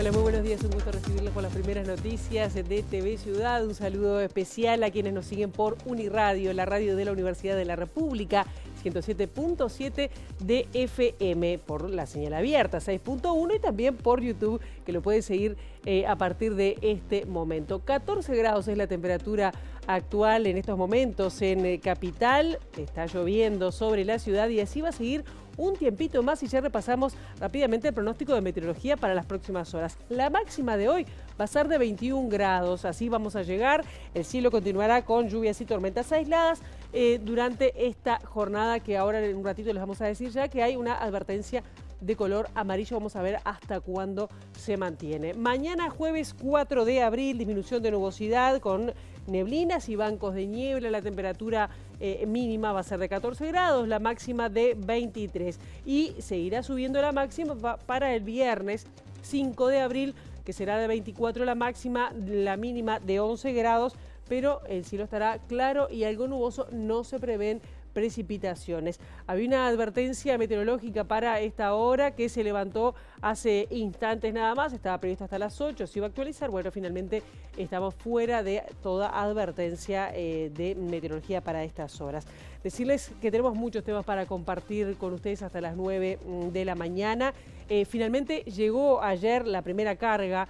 Hola, muy buenos días, un gusto recibirles con las primeras noticias de TV Ciudad. Un saludo especial a quienes nos siguen por Uniradio, la radio de la Universidad de la República, 107.7 de FM, por la señal abierta, 6.1, y también por YouTube, que lo pueden seguir a partir de este momento. 14 grados es la temperatura actual en estos momentos en Capital. Está lloviendo sobre la ciudad y así va a seguir un tiempito más, y ya repasamos rápidamente el pronóstico de meteorología para las próximas horas. La máxima de hoy va a ser de 21 grados, así vamos a llegar. El cielo continuará con lluvias y tormentas aisladas durante esta jornada, que ahora en un ratito les vamos a decir ya que hay una advertencia de color amarillo. Vamos a ver hasta cuándo se mantiene. Mañana jueves 4 de abril, disminución de nubosidad con neblinas y bancos de niebla. La temperatura mínima va a ser de 14 grados, la máxima de 23. Y seguirá subiendo la máxima para el viernes 5 de abril, que será de 24 la máxima, la mínima de 11 grados, pero el cielo estará claro y algo nuboso, no se prevén precipitaciones. Había una advertencia meteorológica para esta hora que se levantó hace instantes nada más, estaba prevista hasta las 8, se iba a actualizar. Bueno, finalmente estamos fuera de toda advertencia de meteorología para estas horas. Decirles que tenemos muchos temas para compartir con ustedes hasta las 9 de la mañana. Finalmente llegó ayer la primera carga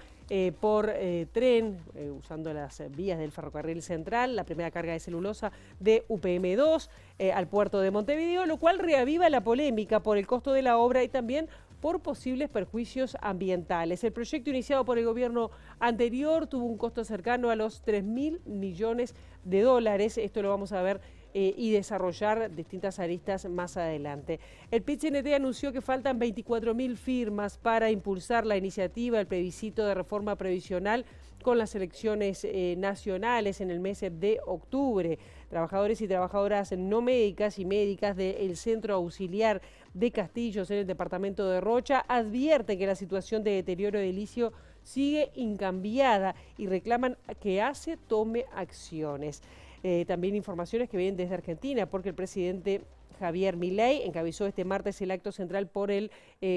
por tren, usando las vías del ferrocarril central, la primera carga de celulosa de UPM2 al puerto de Montevideo, lo cual reaviva la polémica por el costo de la obra y también por posibles perjuicios ambientales. El proyecto iniciado por el gobierno anterior tuvo un costo cercano a los 3.000 millones de dólares. Esto lo vamos a ver y desarrollar distintas aristas más adelante. El PIT-CNT anunció que faltan 24.000 firmas para impulsar la iniciativa, el plebiscito de reforma previsional con las elecciones nacionales en el mes de octubre. Trabajadores y trabajadoras no médicas y médicas del Centro Auxiliar de Castillos en el departamento de Rocha advierten que la situación de deterioro edilicio sigue incambiada y reclaman que ACE tome acciones. También informaciones que vienen desde Argentina, porque el presidente Javier Milei encabezó este martes el acto central por el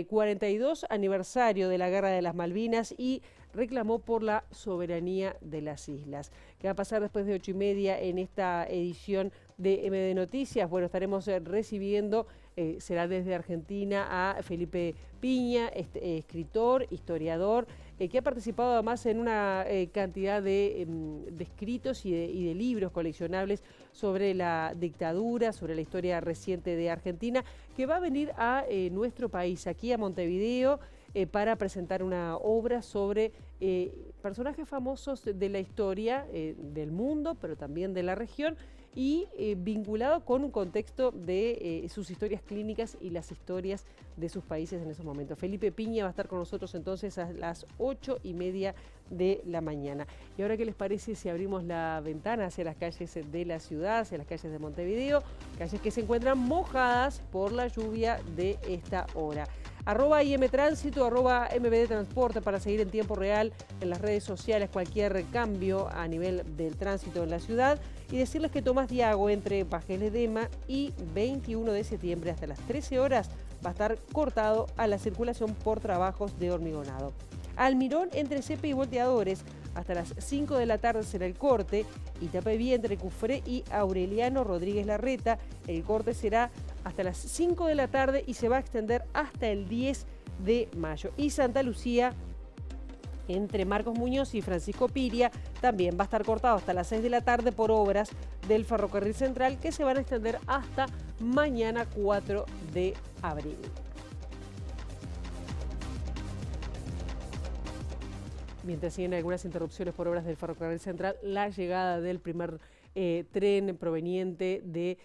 42 aniversario de la Guerra de las Malvinas y reclamó por la soberanía de las islas. ¿Qué va a pasar después de 8:30 en esta edición de MD Noticias? Bueno, estaremos recibiendo, será desde Argentina, a Felipe Piña, escritor, historiador, que ha participado además en una cantidad de escritos y de libros coleccionables sobre la dictadura, sobre la historia reciente de Argentina, que va a venir a nuestro país, aquí a Montevideo, para presentar una obra sobre personajes famosos de la historia del mundo, pero también de la región, y vinculado con un contexto de sus historias clínicas y las historias de sus países en esos momentos. Felipe Piña va a estar con nosotros entonces a las 8:30 de la mañana. Y ahora, ¿qué les parece si abrimos la ventana hacia las calles de la ciudad, hacia las calles de Montevideo, calles que se encuentran mojadas por la lluvia de esta hora? @IMTránsito, @MBD Transporte para seguir en tiempo real en las redes sociales cualquier cambio a nivel del tránsito en la ciudad. Y decirles que Tomás Diago, entre Pajes Ledesma y 21 de septiembre hasta las 13 horas, va a estar cortado a la circulación por trabajos de hormigonado. Almirón, entre Cepe y Volteadores, hasta las 5 de la tarde será el corte. Itapeví, entre Cufré y Aureliano Rodríguez Larreta, el corte será hasta las 5 de la tarde y se va a extender hasta el 10 de mayo. Y Santa Lucía, entre Marcos Muñoz y Francisco Piria, también va a estar cortado hasta las 6 de la tarde por obras del ferrocarril central, que se van a extender hasta mañana 4 de abril. Mientras siguen algunas interrupciones por obras del ferrocarril central, la llegada del primer tren proveniente de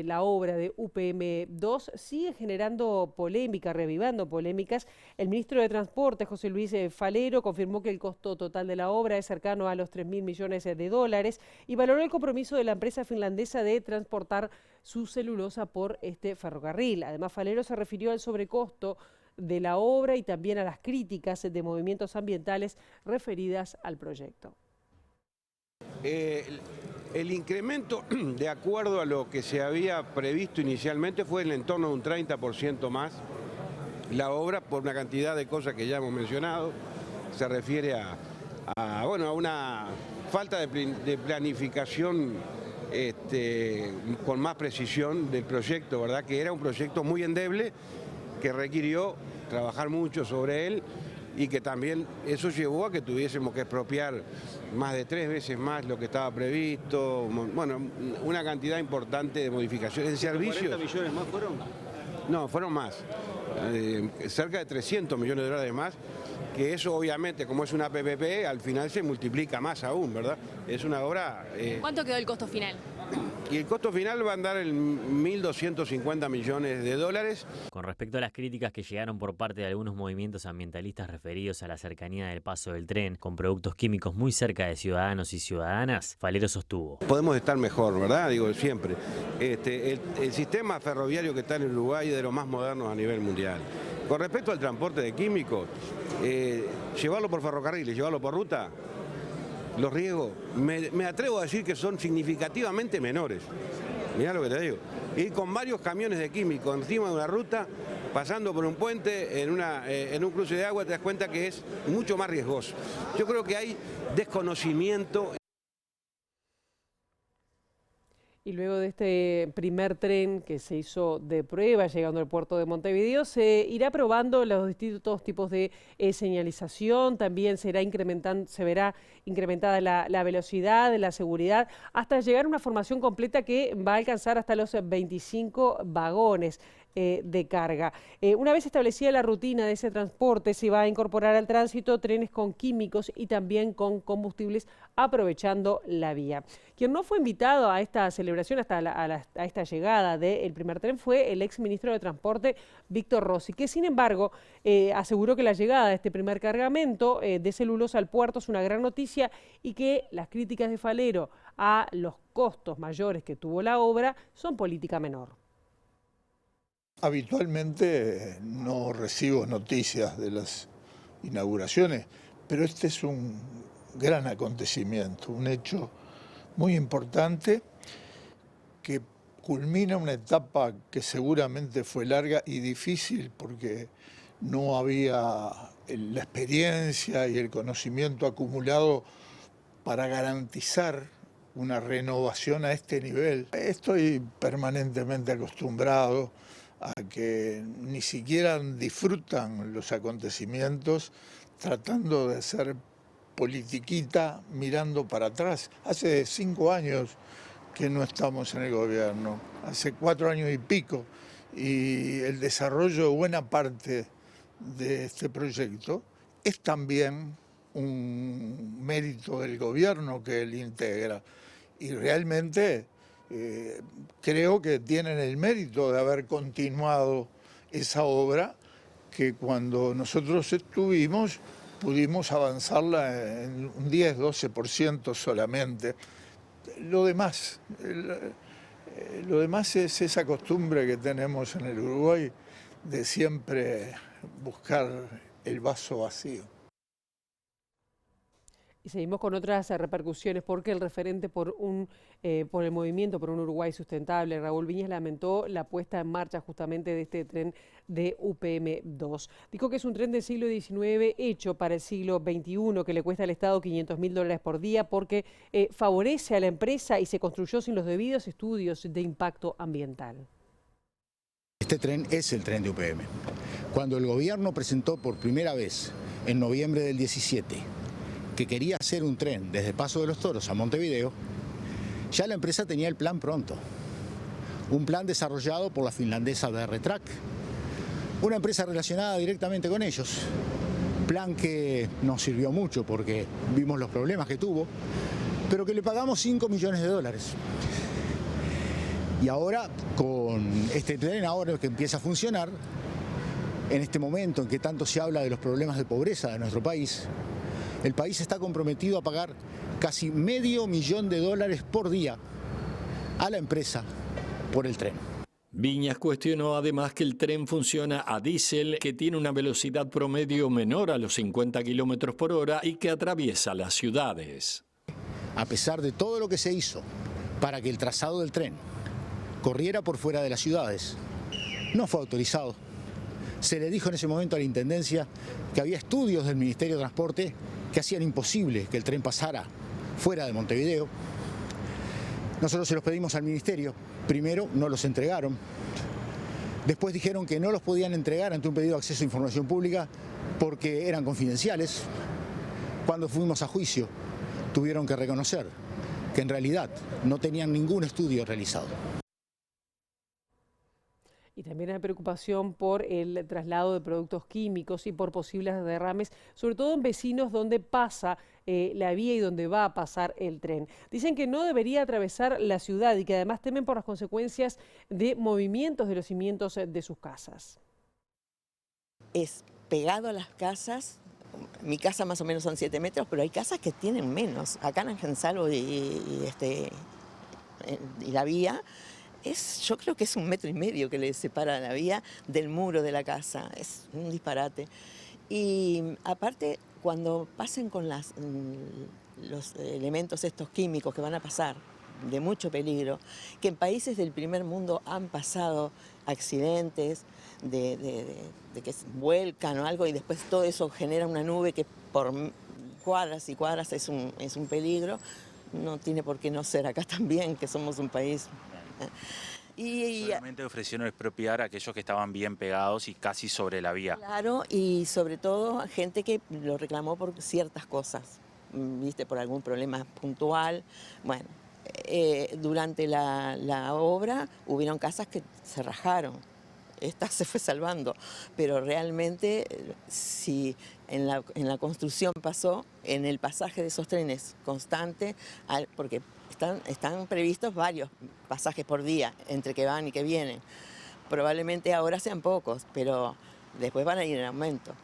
la obra de UPM2 sigue generando polémica, revivando polémicas. El ministro de Transporte, José Luis Falero, confirmó que el costo total de la obra es cercano a los 3.000 millones de dólares y valoró el compromiso de la empresa finlandesa de transportar su celulosa por este ferrocarril. Además, Falero se refirió al sobrecosto de la obra y también a las críticas de movimientos ambientales referidas al proyecto. El incremento, de acuerdo a lo que se había previsto inicialmente, fue en torno de un 30% más la obra, por una cantidad de cosas que ya hemos mencionado. se refiere a una falta de planificación con más precisión del proyecto, ¿verdad? Que era un proyecto muy endeble, que requirió trabajar mucho sobre él y que también eso llevó a que tuviésemos que expropiar más de 3 veces más lo que estaba previsto, bueno, una cantidad importante de modificaciones de servicios. ¿40 millones más fueron? No, fueron más, cerca de 300 millones de dólares más, que eso obviamente, como es una PPP, al final se multiplica más aún, ¿verdad? Es una obra... ¿Cuánto quedó el costo final? Y el costo final va a andar en 1.250 millones de dólares. Con respecto a las críticas que llegaron por parte de algunos movimientos ambientalistas referidos a la cercanía del paso del tren con productos químicos muy cerca de ciudadanos y ciudadanas, Falero sostuvo: podemos estar mejor, ¿verdad? Digo, siempre. El sistema ferroviario que está en Uruguay es de los más modernos a nivel mundial. Con respecto al transporte de químicos, llevarlo por ferrocarriles, llevarlo por ruta, los riesgos, me atrevo a decir que son significativamente menores. Mirá lo que te digo. Ir con varios camiones de químicos encima de una ruta, pasando por un puente, en un cruce de agua, te das cuenta que es mucho más riesgoso. Yo creo que hay desconocimiento. Y luego de este primer tren que se hizo de prueba llegando al puerto de Montevideo, se irá probando los distintos tipos de señalización, también se verá incrementada la velocidad, la seguridad, hasta llegar a una formación completa que va a alcanzar hasta los 25 vagones de carga. Una vez establecida la rutina de ese transporte, se va a incorporar al tránsito trenes con químicos y también con combustibles, aprovechando la vía. Quien no fue invitado a esta celebración, a esta llegada del primer tren, fue el exministro de Transporte, Víctor Rossi, que sin embargo aseguró que la llegada de este primer cargamento de celulosa al puerto es una gran noticia y que las críticas de Falero a los costos mayores que tuvo la obra son política menor. Habitualmente no recibo noticias de las inauguraciones, pero este es un gran acontecimiento, un hecho muy importante que culmina una etapa que seguramente fue larga y difícil porque no había la experiencia y el conocimiento acumulado para garantizar una renovación a este nivel. Estoy permanentemente acostumbrado a que ni siquiera disfrutan los acontecimientos tratando de hacer politiquita mirando para atrás. Hace 5 años que no estamos en el gobierno, hace 4 años y pico, y el desarrollo de buena parte de este proyecto es también un mérito del gobierno que él integra, y realmente creo que tienen el mérito de haber continuado esa obra que cuando nosotros estuvimos pudimos avanzarla en un 10-12% solamente. Lo demás es esa costumbre que tenemos en el Uruguay de siempre buscar el vaso vacío. Y seguimos con otras repercusiones, porque el referente por el movimiento por un Uruguay sustentable, Raúl Viñas, lamentó la puesta en marcha justamente de este tren de UPM2. Dijo que es un tren del siglo XIX hecho para el siglo XXI, que le cuesta al Estado $500.000 por día porque favorece a la empresa y se construyó sin los debidos estudios de impacto ambiental. Este tren es el tren de UPM. Cuando el gobierno presentó por primera vez, en noviembre del 17, que quería hacer un tren desde Paso de los Toros a Montevideo, ya la empresa tenía el plan pronto. Un plan desarrollado por la finlandesa DR-Track, una empresa relacionada directamente con ellos. Plan que nos sirvió mucho porque vimos los problemas que tuvo, pero que le pagamos $5 millones. Y ahora, con este tren, ahora que empieza a funcionar, en este momento en que tanto se habla de los problemas de pobreza de nuestro país, el país está comprometido a pagar casi $500.000 por día a la empresa por el tren. Viñas cuestionó además que el tren funciona a diésel, que tiene una velocidad promedio menor a los 50 kilómetros por hora y que atraviesa las ciudades. A pesar de todo lo que se hizo para que el trazado del tren corriera por fuera de las ciudades, no fue autorizado. Se le dijo en ese momento a la Intendencia que había estudios del Ministerio de Transporte que hacían imposible que el tren pasara fuera de Montevideo. Nosotros se los pedimos al Ministerio. Primero no los entregaron. Después dijeron que no los podían entregar ante un pedido de acceso a información pública porque eran confidenciales. Cuando fuimos a juicio, tuvieron que reconocer que en realidad no tenían ningún estudio realizado. Y también hay preocupación por el traslado de productos químicos y por posibles derrames, sobre todo en vecinos donde pasa la vía y donde va a pasar el tren. Dicen que no debería atravesar la ciudad y que además temen por las consecuencias de movimientos de los cimientos de sus casas. Es pegado a las casas. Mi casa más o menos son 7 metros, pero hay casas que tienen menos. Acá en Angensalvo y la vía, yo creo que es 1,5 metros que le separa la vía del muro de la casa. Es un disparate. Y aparte, cuando pasen con los elementos estos químicos que van a pasar, de mucho peligro, que en países del primer mundo han pasado accidentes de que vuelcan o algo y después todo eso genera una nube que por cuadras y cuadras es un peligro, no tiene por qué no ser acá también, que somos un país. Solamente ofrecieron expropiar a aquellos que estaban bien pegados y casi sobre la vía. Claro, y sobre todo gente que lo reclamó por ciertas cosas, viste, por algún problema puntual. Bueno, durante la obra hubieron casas que se rajaron. Esta se fue salvando, pero realmente si en la construcción pasó, en el pasaje de esos trenes constante, porque están previstos varios pasajes por día, entre que van y que vienen. Probablemente ahora sean pocos, pero después van a ir en aumento.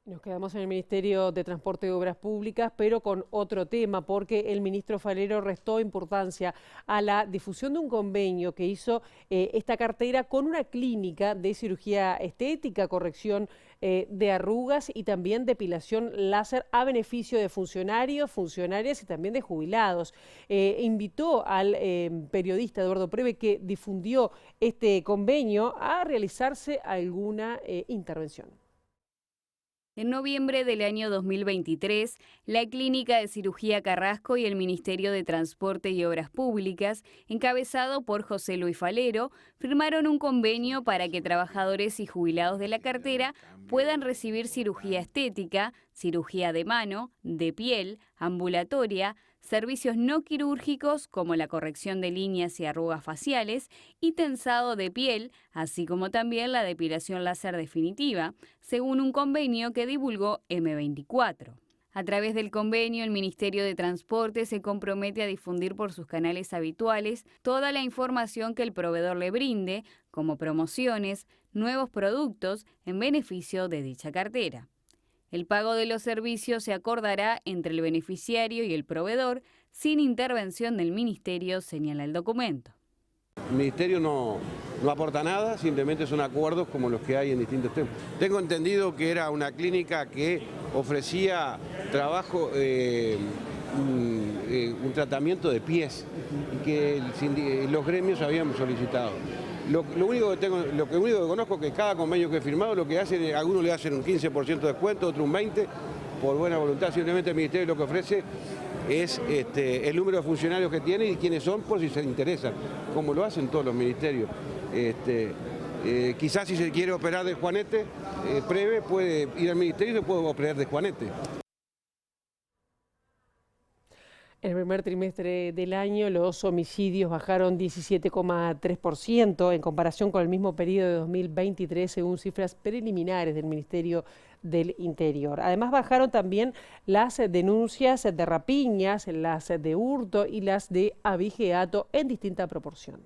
Nos quedamos en el Ministerio de Transporte y Obras Públicas, pero con otro tema, porque el ministro Falero restó importancia a la difusión de un convenio que hizo esta cartera con una clínica de cirugía estética, corrección de arrugas y también depilación láser a beneficio de funcionarios, funcionarias y también de jubilados. Invitó al periodista Eduardo Preve, que difundió este convenio, a realizarse alguna intervención. En noviembre del año 2023, la Clínica de Cirugía Carrasco y el Ministerio de Transporte y Obras Públicas, encabezado por José Luis Falero, firmaron un convenio para que trabajadores y jubilados de la cartera puedan recibir cirugía estética, cirugía de mano, de piel, ambulatoria, servicios no quirúrgicos como la corrección de líneas y arrugas faciales y tensado de piel, así como también la depilación láser definitiva, según un convenio que divulgó M24. A través del convenio, el Ministerio de Transporte se compromete a difundir por sus canales habituales toda la información que el proveedor le brinde, como promociones, nuevos productos, en beneficio de dicha cartera. El pago de los servicios se acordará entre el beneficiario y el proveedor sin intervención del Ministerio, señala el documento. El Ministerio no aporta nada, simplemente son acuerdos como los que hay en distintos temas. Tengo entendido que era una clínica que ofrecía trabajo, un tratamiento de pies y que los gremios habían solicitado. Lo único que conozco es que cada convenio que he firmado, lo que hacen, algunos le hacen un 15% de descuento, otros un 20%, por buena voluntad. Simplemente el Ministerio lo que ofrece es el número de funcionarios que tiene y quiénes son, por si se interesan, como lo hacen todos los ministerios. Quizás si se quiere operar de juanete, Preve puede ir al ministerio y se puede operar de juanete. En el primer trimestre del año, los homicidios bajaron 17,3% en comparación con el mismo periodo de 2023, según cifras preliminares del Ministerio del Interior. Además, bajaron también las denuncias de rapiñas, las de hurto y las de abigeato en distinta proporción.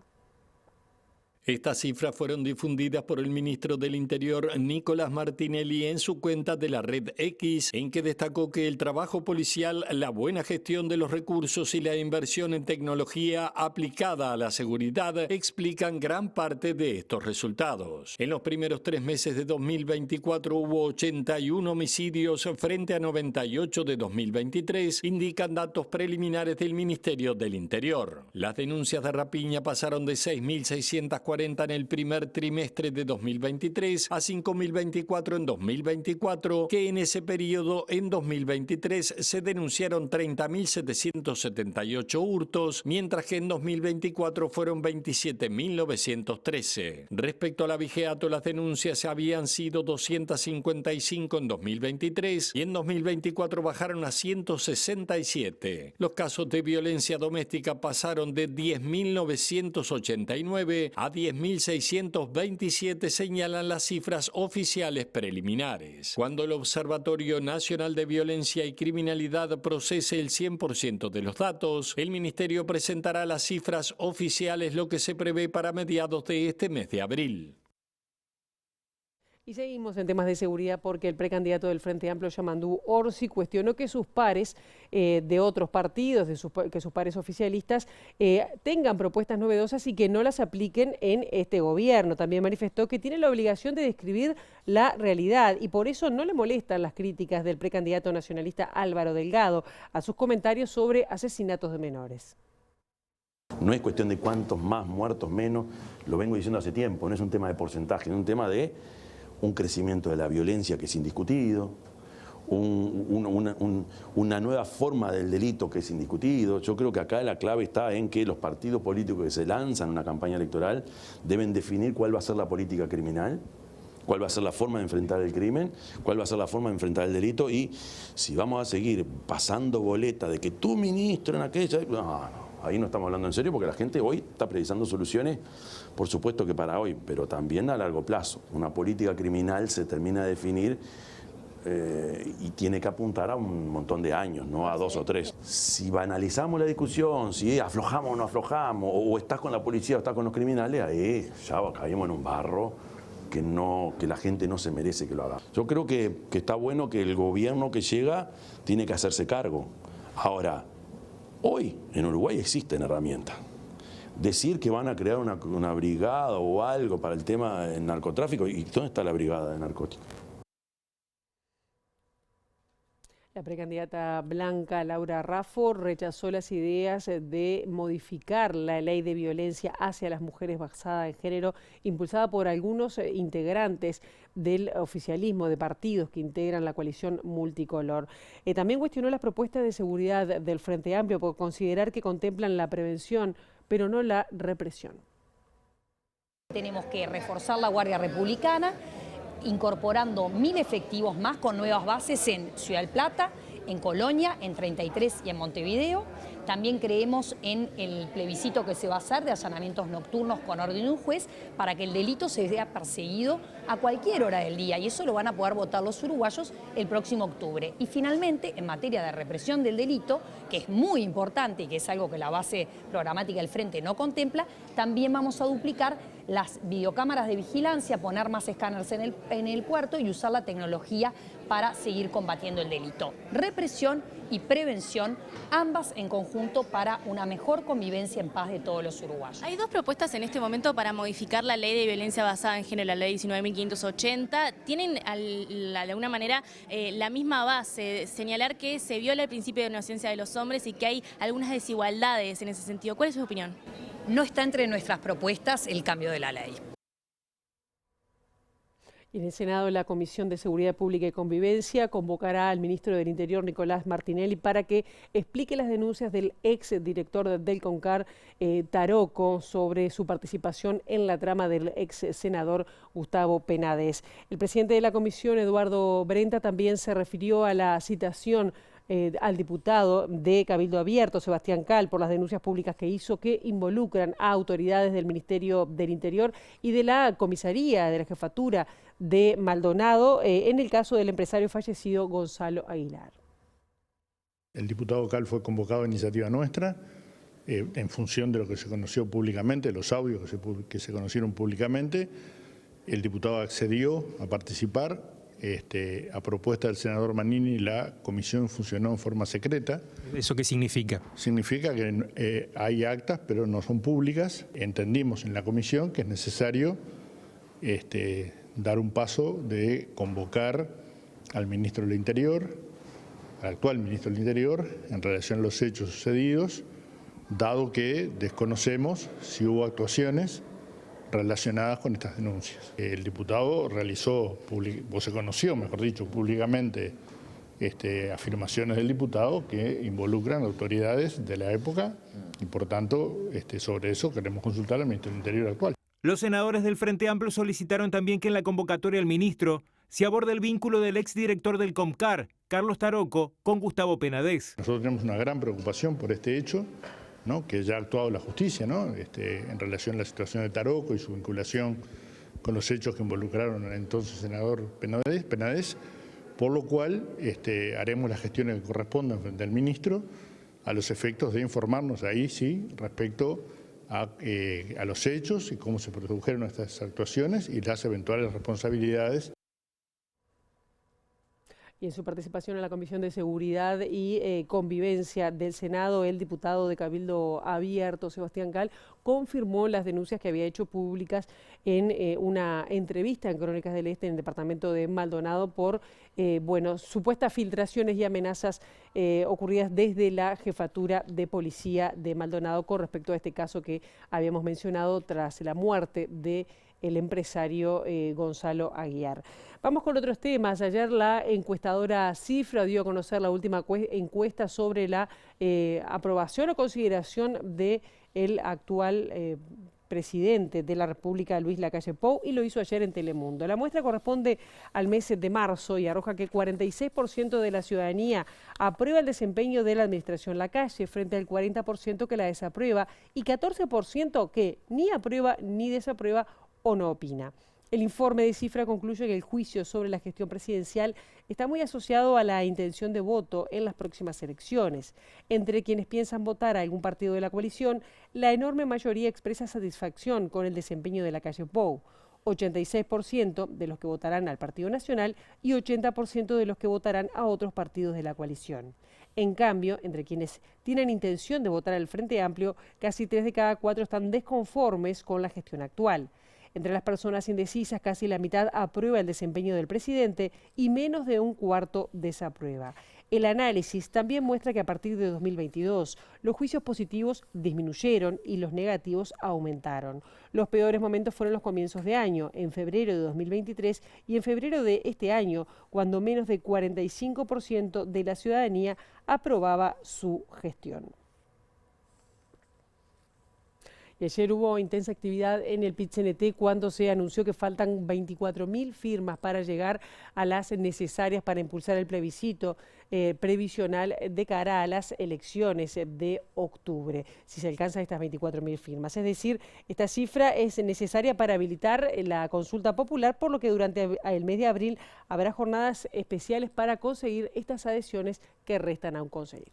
Estas cifras fueron difundidas por el ministro del Interior, Nicolás Martinelli, en su cuenta de la red X, en que destacó que el trabajo policial, la buena gestión de los recursos y la inversión en tecnología aplicada a la seguridad explican gran parte de estos resultados. En los primeros 3 meses de 2024 hubo 81 homicidios frente a 98 de 2023, indican datos preliminares del Ministerio del Interior. Las denuncias de rapiña pasaron de 6.640 5.040 en el primer trimestre de 2023 a 5.024 en 2024, que en ese periodo, en 2023, se denunciaron 30.778 hurtos, mientras que en 2024 fueron 27.913. Respecto a la Vigeato, las denuncias habían sido 255 en 2023 y en 2024 bajaron a 167. Los casos de violencia doméstica pasaron de 10.989 a 10.627, señalan las cifras oficiales preliminares. Cuando el Observatorio Nacional de Violencia y Criminalidad procese el 100% de los datos, el Ministerio presentará las cifras oficiales, lo que se prevé para mediados de este mes de abril. Y seguimos en temas de seguridad porque el precandidato del Frente Amplio, Yamandú Orsi, cuestionó que sus pares de otros partidos, que sus pares oficialistas, tengan propuestas novedosas y que no las apliquen en este gobierno. También manifestó que tiene la obligación de describir la realidad y por eso no le molestan las críticas del precandidato nacionalista Álvaro Delgado a sus comentarios sobre asesinatos de menores. No es cuestión de cuántos más, muertos, menos, lo vengo diciendo hace tiempo, no es un tema de porcentaje, es un tema de un crecimiento de la violencia que es indiscutido, una nueva forma del delito que es indiscutido. Yo creo que acá la clave está en que los partidos políticos que se lanzan en una campaña electoral deben definir cuál va a ser la política criminal, cuál va a ser la forma de enfrentar el crimen, cuál va a ser la forma de enfrentar el delito y si vamos a seguir pasando boleta de que tú ministro en aquella... No. Ahí no estamos hablando en serio porque la gente hoy está precisando soluciones, por supuesto que para hoy, pero también a largo plazo. Una política criminal se termina de definir y tiene que apuntar a un montón de años, no a 2 o 3. Si banalizamos la discusión, si aflojamos o no aflojamos, o estás con la policía o estás con los criminales, ahí ya caímos en un barro que la gente no se merece que lo haga. Yo creo que está bueno que el gobierno que llega tiene que hacerse cargo. Ahora, hoy en Uruguay existen herramientas. Decir que van a crear una brigada o algo para el tema del narcotráfico, ¿y dónde está la brigada de narcóticos? La precandidata blanca Laura Raffo rechazó las ideas de modificar la ley de violencia hacia las mujeres basada en género, impulsada por algunos integrantes del oficialismo de partidos que integran la coalición multicolor. También cuestionó las propuestas de seguridad del Frente Amplio por considerar que contemplan la prevención, pero no la represión. Tenemos que reforzar la Guardia Republicana, incorporando 1.000 efectivos más con nuevas bases en Ciudad del Plata, en Colonia, en 33 y en Montevideo. También creemos en el plebiscito que se va a hacer de allanamientos nocturnos con orden de un juez para que el delito se vea perseguido a cualquier hora del día y eso lo van a poder votar los uruguayos el próximo octubre. Y finalmente, en materia de represión del delito, que es muy importante y que es algo que la base programática del Frente no contempla, también vamos a duplicar las videocámaras de vigilancia, poner más escáneres en el puerto y usar la tecnología para seguir combatiendo el delito. Represión y prevención, ambas en conjunto para una mejor convivencia en paz de todos los uruguayos. Hay dos propuestas en este momento para modificar la ley de violencia basada en género, la ley 19.580. Tienen de alguna manera la misma base, señalar que se viola el principio de inocencia de los hombres y que hay algunas desigualdades en ese sentido. ¿Cuál es su opinión? No está entre nuestras propuestas el cambio de la ley. En el Senado, la Comisión de Seguridad Pública y Convivencia convocará al ministro del Interior, Nicolás Martinelli, para que explique las denuncias del ex director del CONCAR, Taroco, sobre su participación en la trama del ex senador Gustavo Penades. El presidente de la comisión, Eduardo Brenta, también se refirió a la citación al diputado de Cabildo Abierto, Sebastián Cal, por las denuncias públicas que hizo que involucran a autoridades del Ministerio del Interior y de la comisaría de la jefatura de Maldonado en el caso del empresario fallecido Gonzalo Aguilar. El diputado Cal fue convocado a iniciativa nuestra en función de lo que se conoció públicamente, los audios que se conocieron públicamente. El diputado accedió a participar. A propuesta del senador Manini, la comisión funcionó en forma secreta. ¿Eso qué significa? Significa que hay actas, pero no son públicas. Entendimos en la comisión que es necesario dar un paso de convocar al ministro del Interior, al actual ministro del Interior, en relación a los hechos sucedidos, dado que desconocemos si hubo actuaciones relacionadas con estas denuncias. El diputado realizó, o se conoció, mejor dicho, públicamente afirmaciones del diputado que involucran autoridades de la época y por tanto sobre eso queremos consultar al Ministerio del Interior actual. Los senadores del Frente Amplio solicitaron también que en la convocatoria al ministro se aborde el vínculo del exdirector del Comcar, Carlos Taroco, con Gustavo Penades. Nosotros tenemos una gran preocupación por este hecho, ¿no?, que ya ha actuado la justicia, ¿no?, en relación a la situación de Taroco y su vinculación con los hechos que involucraron al entonces senador Penades, por lo cual haremos las gestiones que correspondan frente al ministro a los efectos de informarnos ahí sí respecto a los hechos y cómo se produjeron estas actuaciones y las eventuales responsabilidades. Y en su participación en la Comisión de Seguridad y Convivencia del Senado, el diputado de Cabildo Abierto, Sebastián Cal, confirmó las denuncias que había hecho públicas en una entrevista en Crónicas del Este en el departamento de Maldonado por supuestas filtraciones y amenazas ocurridas desde la Jefatura de Policía de Maldonado con respecto a este caso que habíamos mencionado tras la muerte de el empresario Gonzalo Aguiar. Vamos con otros temas. Ayer la encuestadora Cifra dio a conocer la última encuesta sobre la aprobación o consideración del actual presidente de la República, Luis Lacalle Pou, y lo hizo ayer en Telemundo. La muestra corresponde al mes de marzo y arroja que 46% de la ciudadanía aprueba el desempeño de la administración Lacalle frente al 40% que la desaprueba y 14% que ni aprueba ni desaprueba o no opina. El informe de Cifra concluye que el juicio sobre la gestión presidencial está muy asociado a la intención de voto en las próximas elecciones. Entre quienes piensan votar a algún partido de la coalición, la enorme mayoría expresa satisfacción con el desempeño de Lacalle Pou. 86% de los que votarán al Partido Nacional y 80% de los que votarán a otros partidos de la coalición. En cambio, entre quienes tienen intención de votar al Frente Amplio, casi 3 de cada 4 están desconformes con la gestión actual. Entre las personas indecisas, casi la mitad aprueba el desempeño del presidente y menos de un cuarto desaprueba. El análisis también muestra que a partir de 2022 los juicios positivos disminuyeron y los negativos aumentaron. Los peores momentos fueron los comienzos de año, en febrero de 2023 y en febrero de este año, cuando menos de 45% de la ciudadanía aprobaba su gestión. Y ayer hubo intensa actividad en el PIT-CNT cuando se anunció que faltan 24.000 firmas para llegar a las necesarias para impulsar el plebiscito previsional de cara a las elecciones de octubre, si se alcanzan estas 24.000 firmas. Es decir, esta cifra es necesaria para habilitar la consulta popular, por lo que durante el mes de abril habrá jornadas especiales para conseguir estas adhesiones que restan aún conseguir.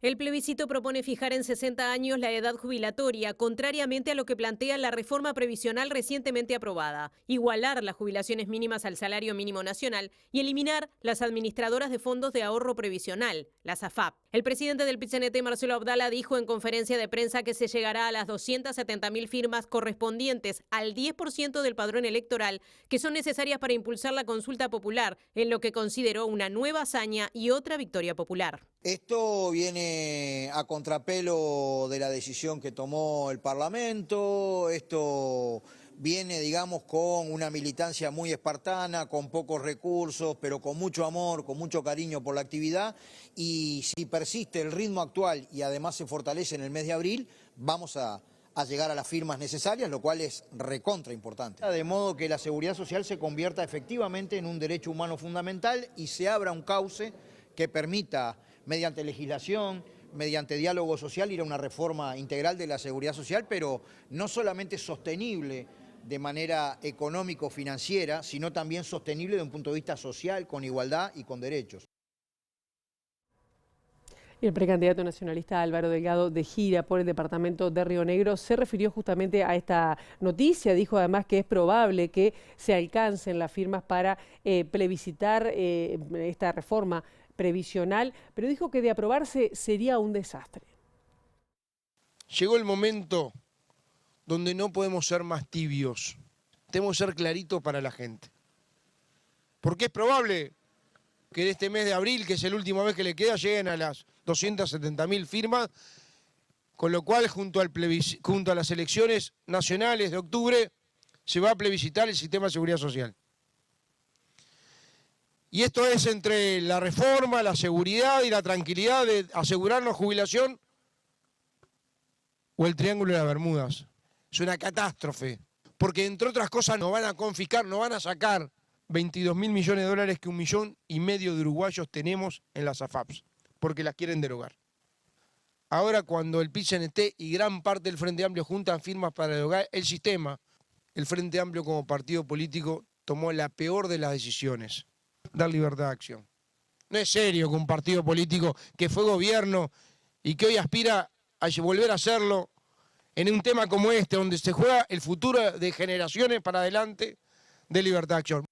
El plebiscito propone fijar en 60 años la edad jubilatoria, contrariamente a lo que plantea la reforma previsional recientemente aprobada, igualar las jubilaciones mínimas al salario mínimo nacional y eliminar las administradoras de fondos de ahorro previsional, las AFAP. El presidente del PIT-CNT, Marcelo Abdala, dijo en conferencia de prensa que se llegará a las 270.000 firmas correspondientes al 10% del padrón electoral que son necesarias para impulsar la consulta popular, en lo que consideró una nueva hazaña y otra victoria popular. Esto viene a contrapelo de la decisión que tomó el Parlamento, esto viene, digamos, con una militancia muy espartana, con pocos recursos, pero con mucho amor, con mucho cariño por la actividad, y si persiste el ritmo actual y además se fortalece en el mes de abril, vamos a llegar a las firmas necesarias, lo cual es recontra importante. De modo que la seguridad social se convierta efectivamente en un derecho humano fundamental y se abra un cauce que permita, mediante legislación, mediante diálogo social, ir a una reforma integral de la seguridad social, pero no solamente sostenible de manera económico-financiera, sino también sostenible desde un punto de vista social, con igualdad y con derechos. El precandidato nacionalista Álvaro Delgado, de gira por el departamento de Río Negro, se refirió justamente a esta noticia. Dijo además que es probable que se alcancen las firmas para plebiscitar esta reforma previsional, pero dijo que de aprobarse sería un desastre. Llegó el momento donde no podemos ser más tibios, tenemos que ser claritos para la gente. Porque es probable que en este mes de abril, que es la última vez que le queda, lleguen a las 270.000 firmas, con lo cual junto a las elecciones nacionales de octubre se va a plebiscitar el sistema de seguridad social. Y esto es entre la reforma, la seguridad y la tranquilidad de asegurarnos jubilación o el Triángulo de las Bermudas. Es una catástrofe, porque entre otras cosas nos van a confiscar, nos van a sacar 22.000 millones de dólares que 1,5 millones de uruguayos tenemos en las AFAPs, porque las quieren derogar. Ahora cuando el PIT-CNT y gran parte del Frente Amplio juntan firmas para derogar el sistema, el Frente Amplio como partido político tomó la peor de las decisiones, dar libertad de acción. No es serio que un partido político que fue gobierno y que hoy aspira a volver a hacerlo en un tema como este, donde se juega el futuro de generaciones para adelante, de libertad de acción.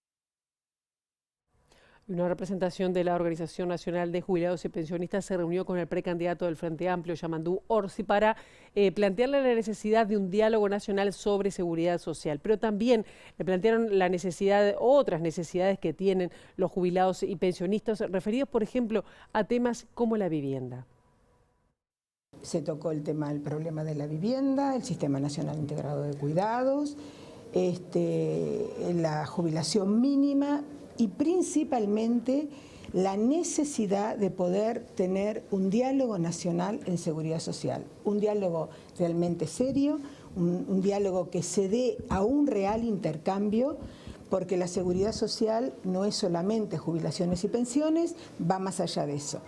Una representación de la Organización Nacional de Jubilados y Pensionistas se reunió con el precandidato del Frente Amplio, Yamandú Orsi, para plantearle la necesidad de un diálogo nacional sobre seguridad social. Pero también le plantearon la necesidad, otras necesidades que tienen los jubilados y pensionistas, referidos, por ejemplo, a temas como la vivienda. Se tocó el tema del problema de la vivienda, el Sistema Nacional Integrado de Cuidados, la jubilación mínima, y principalmente la necesidad de poder tener un diálogo nacional en seguridad social, un diálogo realmente serio, un diálogo que se dé a un real intercambio, porque la seguridad social no es solamente jubilaciones y pensiones, va más allá de eso.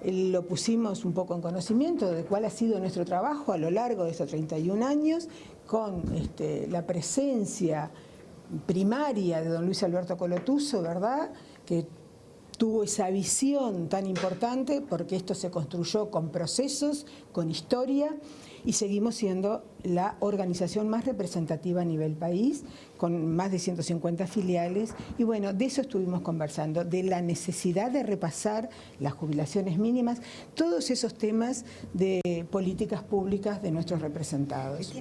Lo pusimos un poco en conocimiento de cuál ha sido nuestro trabajo a lo largo de estos 31 años, con la presencia primaria de don Luis Alberto Colotuso, ¿verdad?, que tuvo esa visión tan importante, porque esto se construyó con procesos, con historia, y seguimos siendo la organización más representativa a nivel país, con más de 150 filiales, y bueno, de eso estuvimos conversando, de la necesidad de repasar las jubilaciones mínimas, todos esos temas de políticas públicas de nuestros representados.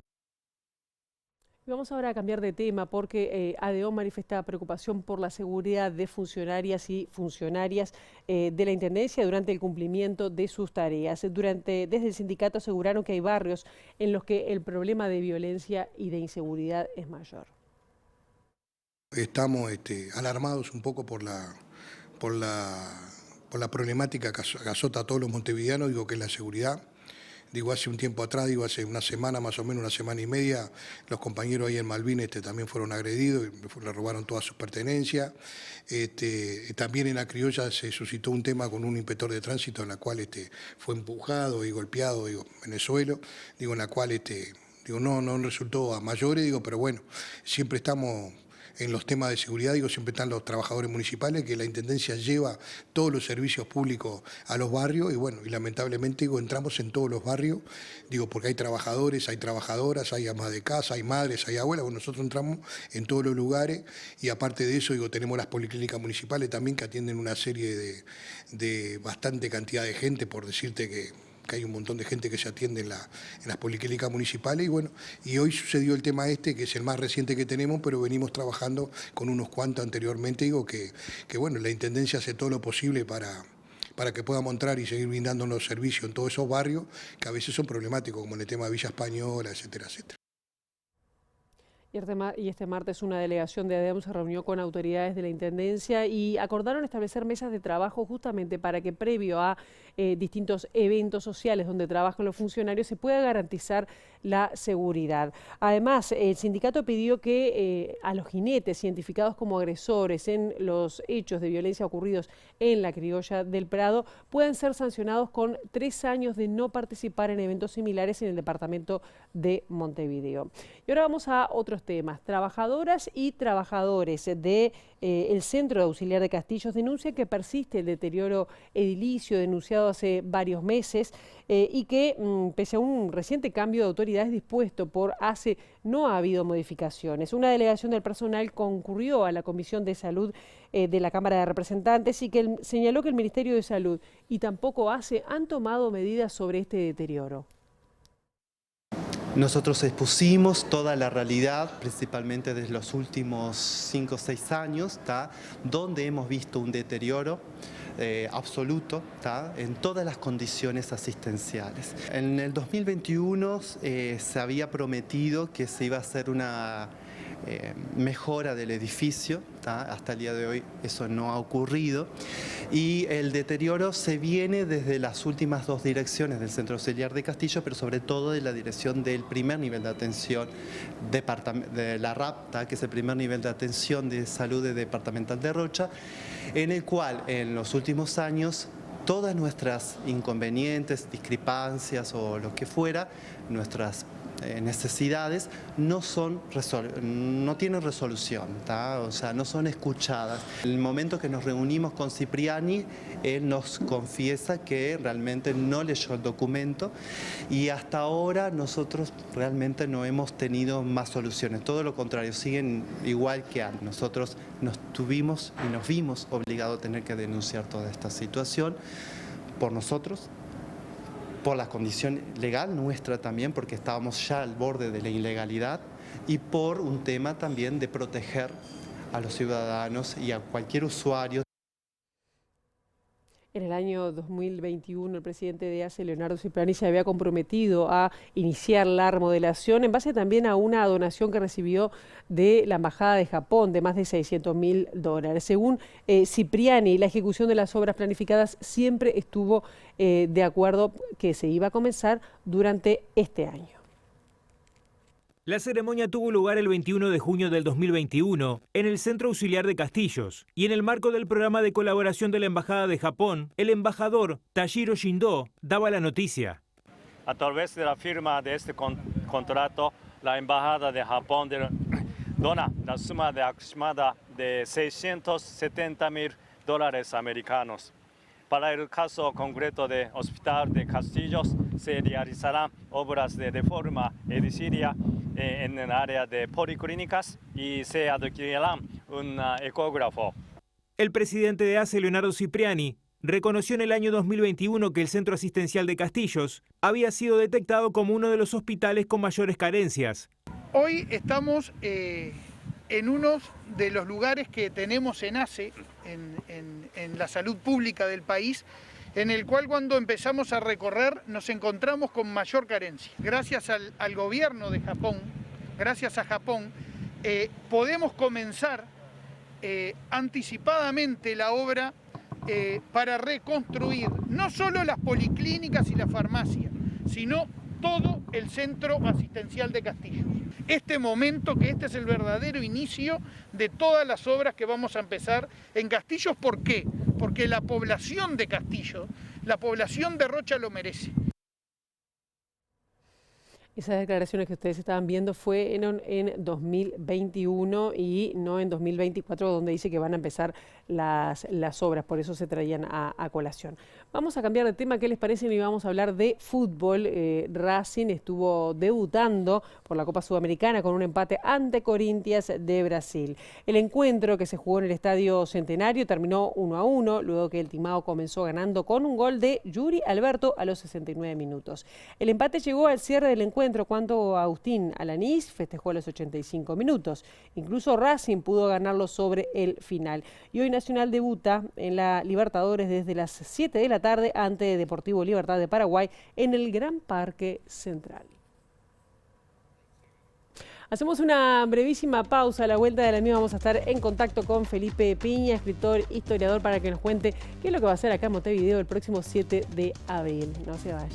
Vamos ahora a cambiar de tema porque ADO manifestaba preocupación por la seguridad de funcionarias y funcionarias de la Intendencia durante el cumplimiento de sus tareas. Desde el sindicato aseguraron que hay barrios en los que el problema de violencia y de inseguridad es mayor. Estamos alarmados un poco por la problemática que azota a todos los montevideanos, digo, que es la seguridad. Digo, hace un tiempo atrás, hace una semana, más o menos una semana y media, los compañeros ahí en Malvin también fueron agredidos, y le robaron todas sus pertenencias. También en La Criolla se suscitó un tema con un inspector de tránsito en la cual fue empujado y golpeado, en el suelo, en la cual no resultó a mayores, pero bueno, siempre estamos en los temas de seguridad, siempre están los trabajadores municipales, que la Intendencia lleva todos los servicios públicos a los barrios, y lamentablemente entramos en todos los barrios, porque hay trabajadores, hay trabajadoras, hay amas de casa, hay madres, hay abuelas, nosotros entramos en todos los lugares, y aparte de eso, tenemos las policlínicas municipales también que atienden una serie de bastante cantidad de gente, por decirte que hay un montón de gente que se atiende en las policlínicas municipales, y hoy sucedió el tema que es el más reciente que tenemos, pero venimos trabajando con unos cuantos anteriormente, que la Intendencia hace todo lo posible para que podamos entrar y seguir brindando los servicios en todos esos barrios, que a veces son problemáticos, como en el tema de Villa Española, etcétera, etcétera. Y este martes una delegación de ADEM se reunió con autoridades de la Intendencia y acordaron establecer mesas de trabajo justamente para que previo a distintos eventos sociales donde trabajan los funcionarios se pueda garantizar la seguridad. Además, el sindicato pidió que a los jinetes identificados como agresores en los hechos de violencia ocurridos en La Criolla del Prado puedan ser sancionados con 3 años de no participar en eventos similares en el departamento de Montevideo. Y ahora vamos a otros temas. Trabajadoras y trabajadores del Centro de Auxiliar de Castillos denuncian que persiste el deterioro edilicio denunciado hace varios meses y que pese a un reciente cambio de autoridades dispuesto por ACE no ha habido modificaciones. Una delegación del personal concurrió a la Comisión de Salud de la Cámara de Representantes y que señaló que el Ministerio de Salud y tampoco ACE han tomado medidas sobre este deterioro. Nosotros expusimos toda la realidad, principalmente desde los últimos 5 o 6 años, donde hemos visto un deterioro absoluto, en todas las condiciones asistenciales. En el 2021 se había prometido que se iba a hacer una mejora del edificio, hasta el día de hoy eso no ha ocurrido, y el deterioro se viene desde las últimas dos direcciones del Centro Auxiliar de Castillo, pero sobre todo de la dirección del primer nivel de atención de la RAP, que es el primer nivel de atención de salud departamental de Rocha, en el cual en los últimos años todas nuestras inconvenientes, discrepancias o lo que fuera, nuestras necesidades no tienen resolución, o sea, no son escuchadas. En el momento que nos reunimos con Cipriani, él nos confiesa que realmente no leyó el documento y hasta ahora nosotros realmente no hemos tenido más soluciones, todo lo contrario, siguen igual que antes. Nosotros nos tuvimos y nos vimos obligados a tener que denunciar toda esta situación por nosotros, por la condición legal nuestra también, porque estábamos ya al borde de la ilegalidad, y por un tema también de proteger a los ciudadanos y a cualquier usuario. En el año 2021 el presidente de ACE, Leonardo Cipriani, se había comprometido a iniciar la remodelación en base también a una donación que recibió de la Embajada de Japón de más de $600.000. Según Cipriani, la ejecución de las obras planificadas siempre estuvo de acuerdo que se iba a comenzar durante este año. La ceremonia tuvo lugar el 21 de junio del 2021 en el Centro Auxiliar de Castillos y en el marco del programa de colaboración de la Embajada de Japón, el embajador Tashiro Shindo daba la noticia. A través de la firma de este contrato, la Embajada de Japón dona la suma aproximada de $670.000 americanos. Para el caso concreto del Hospital de Castillos, se realizarán obras de reforma edilicia en el área de policlínicas y se adquirirán un ecógrafo. El presidente de ACE, Leonardo Cipriani, reconoció en el año 2021 que el Centro Asistencial de Castillos había sido detectado como uno de los hospitales con mayores carencias. Hoy estamos en uno de los lugares que tenemos en ACE, en la salud pública del país, en el cual cuando empezamos a recorrer nos encontramos con mayor carencia. Gracias al gobierno de Japón, gracias a Japón, podemos comenzar anticipadamente la obra para reconstruir no solo las policlínicas y la farmacia, sino todo el Centro Asistencial de Castillos. Este momento, que este es el verdadero inicio de todas las obras que vamos a empezar en Castillos. ¿Por qué? Porque la población de Castillos, la población de Rocha lo merece. Esas declaraciones que ustedes estaban viendo fueron en 2021 y no en 2024, donde dice que van a empezar las obras, por eso se traían a colación. Vamos a cambiar de tema, ¿qué les parece? Y vamos a hablar de fútbol. Racing estuvo debutando por la Copa Sudamericana con un empate ante Corinthians de Brasil. El encuentro, que se jugó en el Estadio Centenario, terminó 1-1, luego que el Timao comenzó ganando con un gol de Yuri Alberto a los 69 minutos. El empate llegó al cierre del encuentro, cuando Agustín Alanís festejó a los 85 minutos. Incluso Racing pudo ganarlo sobre el final. Y hoy Nacional debuta en la Libertadores desde las 7 de la tarde ante Deportivo Libertad de Paraguay en el Gran Parque Central. Hacemos una brevísima pausa. A la vuelta de la misma vamos a estar en contacto con Felipe Piña, escritor, historiador, para que nos cuente qué es lo que va a hacer acá en Montevideo el próximo 7 de abril. No se vayan.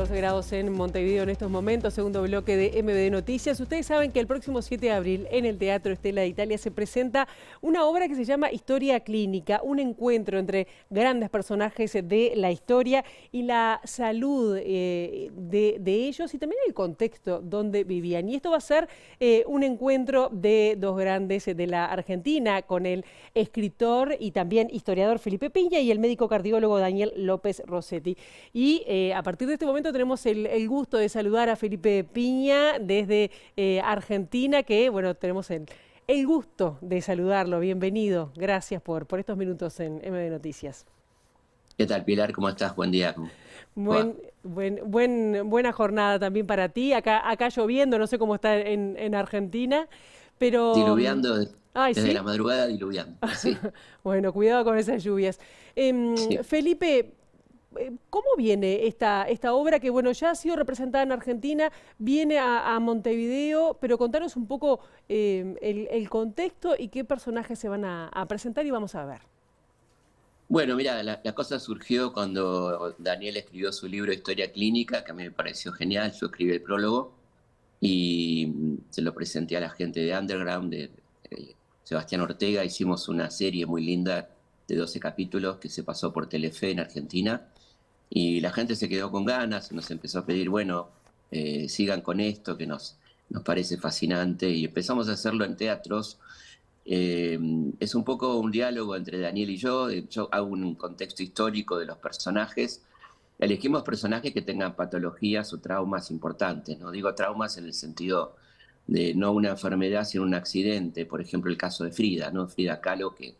Grados en Montevideo en estos momentos, segundo bloque de MBD Noticias. Ustedes saben que el próximo 7 de abril en el Teatro Estela de Italia se presenta una obra que se llama Historia Clínica, un encuentro entre grandes personajes de la historia y la salud de ellos y también el contexto donde vivían. Y esto va a ser un encuentro de dos grandes de la Argentina, con el escritor y también historiador Felipe Piña y el médico cardiólogo Daniel López Rossetti. Y a partir de este momento tenemos el gusto de saludar a Felipe Piña desde Argentina, que bueno, tenemos el gusto de saludarlo. Bienvenido. Gracias por estos minutos en MB Noticias. ¿Qué tal, Pilar? ¿Cómo estás? Buen día. Buena jornada también para ti. Acá lloviendo, no sé cómo está en Argentina, pero... Diluviando, desde ¿sí? la madrugada diluviando. Sí. Bueno, cuidado con esas lluvias. Sí. Felipe, ¿cómo viene esta obra que, bueno, ya ha sido representada en Argentina, viene a Montevideo, pero contanos un poco el contexto y qué personajes se van a presentar y vamos a ver? Bueno, mira, la cosa surgió cuando Daniel escribió su libro Historia Clínica, que a mí me pareció genial. Yo escribí el prólogo y se lo presenté a la gente de Underground, de Sebastián Ortega. Hicimos una serie muy linda de 12 capítulos que se pasó por Telefe en Argentina y la gente se quedó con ganas, nos empezó a pedir, bueno, sigan con esto que nos parece fascinante, y empezamos a hacerlo en teatros. Es un poco un diálogo entre Daniel y yo. Yo hago un contexto histórico de los personajes. Elegimos personajes que tengan patologías o traumas importantes. No digo traumas en el sentido de no una enfermedad, sino un accidente. Por ejemplo, el caso de Frida, ¿no? Frida Kahlo, que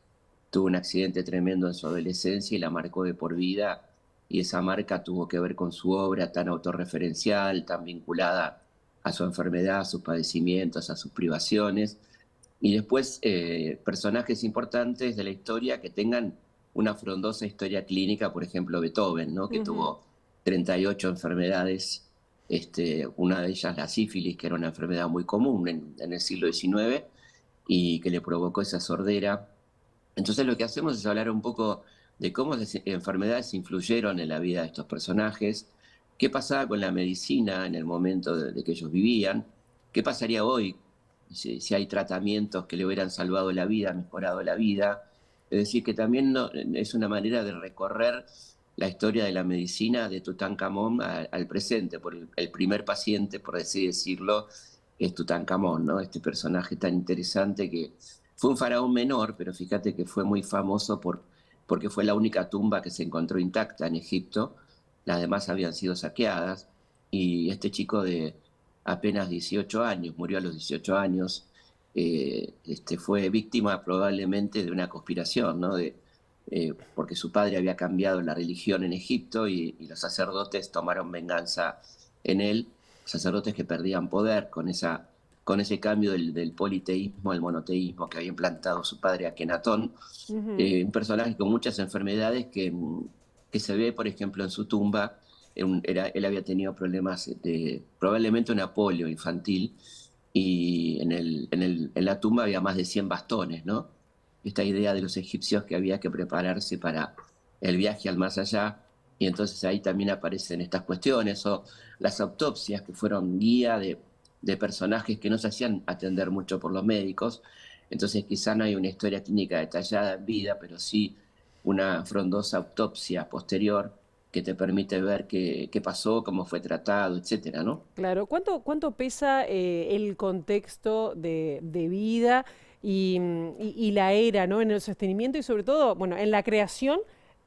tuvo un accidente tremendo en su adolescencia y la marcó de por vida. Y esa marca tuvo que ver con su obra tan autorreferencial, tan vinculada a su enfermedad, a sus padecimientos, a sus privaciones. Y después personajes importantes de la historia que tengan una frondosa historia clínica, por ejemplo Beethoven, ¿no? Que tuvo 38 enfermedades, una de ellas la sífilis, que era una enfermedad muy común en el siglo XIX y que le provocó esa sordera. Entonces lo que hacemos es hablar un poco de cómo las enfermedades influyeron en la vida de estos personajes, qué pasaba con la medicina en el momento de que ellos vivían, qué pasaría hoy si hay tratamientos que le hubieran salvado la vida, mejorado la vida. Es decir, que también es una manera de recorrer la historia de la medicina de Tutankamón al presente. El primer paciente, por así decirlo, es Tutankamón, ¿no? Este personaje tan interesante que fue un faraón menor, pero fíjate que fue muy famoso porque fue la única tumba que se encontró intacta en Egipto. Las demás habían sido saqueadas, y este chico de apenas 18 años, murió a los 18 años, fue víctima probablemente de una conspiración, ¿no? Porque su padre había cambiado la religión en Egipto y los sacerdotes tomaron venganza en él, sacerdotes que perdían poder con ese cambio del politeísmo al monoteísmo que había implantado su padre Akenatón. Un personaje con muchas enfermedades que se ve, por ejemplo, en su tumba. Él había tenido problemas probablemente una polio infantil, y en la tumba había más de 100 bastones, ¿no? Esta idea de los egipcios que había que prepararse para el viaje al más allá, y entonces ahí también aparecen estas cuestiones, o las autopsias que fueron guía de personajes que no se hacían atender mucho por los médicos. Entonces quizá no hay una historia clínica detallada en vida, pero sí una frondosa autopsia posterior que te permite ver qué pasó, cómo fue tratado, etcétera, ¿no? Claro. ¿Cuánto pesa el contexto de vida y la era, ¿no? En el sostenimiento y sobre todo, bueno, en la creación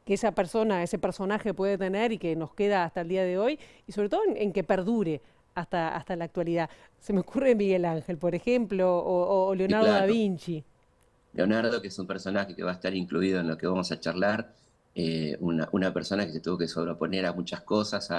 que esa persona, ese personaje puede tener y que nos queda hasta el día de hoy, y sobre todo en que perdure hasta la actualidad? Se me ocurre Miguel Ángel, por ejemplo, o Leonardo da Vinci. Leonardo, que es un personaje que va a estar incluido en lo que vamos a charlar, una persona que se tuvo que sobreponer a muchas cosas,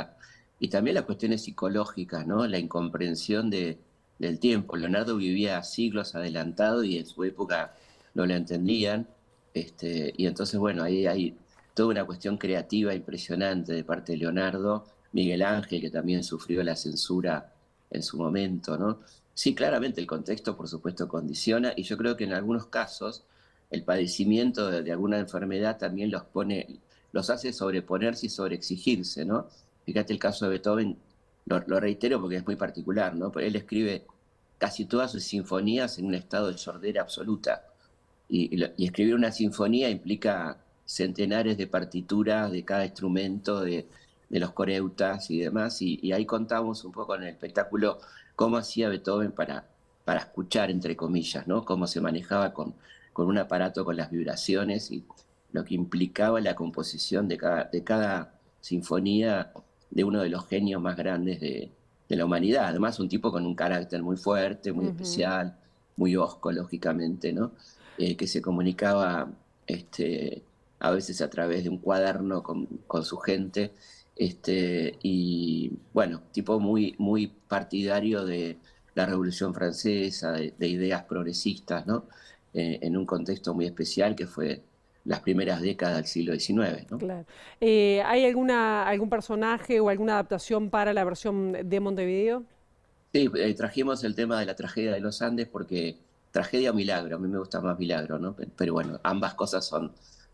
y también las cuestiones psicológicas, ¿no? La incomprensión del tiempo. Leonardo vivía siglos adelantado y en su época no lo entendían, y entonces, bueno, ahí hay toda una cuestión creativa impresionante de parte de Leonardo. Miguel Ángel, que también sufrió la censura en su momento, ¿no? Sí, claramente el contexto, por supuesto, condiciona, y yo creo que en algunos casos el padecimiento de alguna enfermedad también los hace sobreponerse y sobreexigirse, ¿no? Fíjate el caso de Beethoven, lo reitero porque es muy particular, ¿no? Él escribe casi todas sus sinfonías en un estado de sordera absoluta, y escribir una sinfonía implica centenares de partituras de cada instrumento, de los coreutas y demás, y ahí contamos un poco en el espectáculo cómo hacía Beethoven para escuchar, entre comillas, ¿no? Cómo se manejaba con un aparato con las vibraciones y lo que implicaba la composición de cada sinfonía de uno de los genios más grandes de la humanidad. Además, un tipo con un carácter muy fuerte, muy especial, muy hosco, lógicamente, ¿no? Que se comunicaba a veces a través de un cuaderno con su gente, y bueno, tipo muy, muy partidario de la Revolución Francesa, de ideas progresistas, ¿no? En un contexto muy especial que fue las primeras décadas del siglo XIX, ¿no? Claro. ¿Hay algún personaje o alguna adaptación para la versión de Montevideo? Sí, trajimos el tema de la tragedia de los Andes porque tragedia o milagro, a mí me gusta más milagro, ¿no? Pero bueno, ambas cosas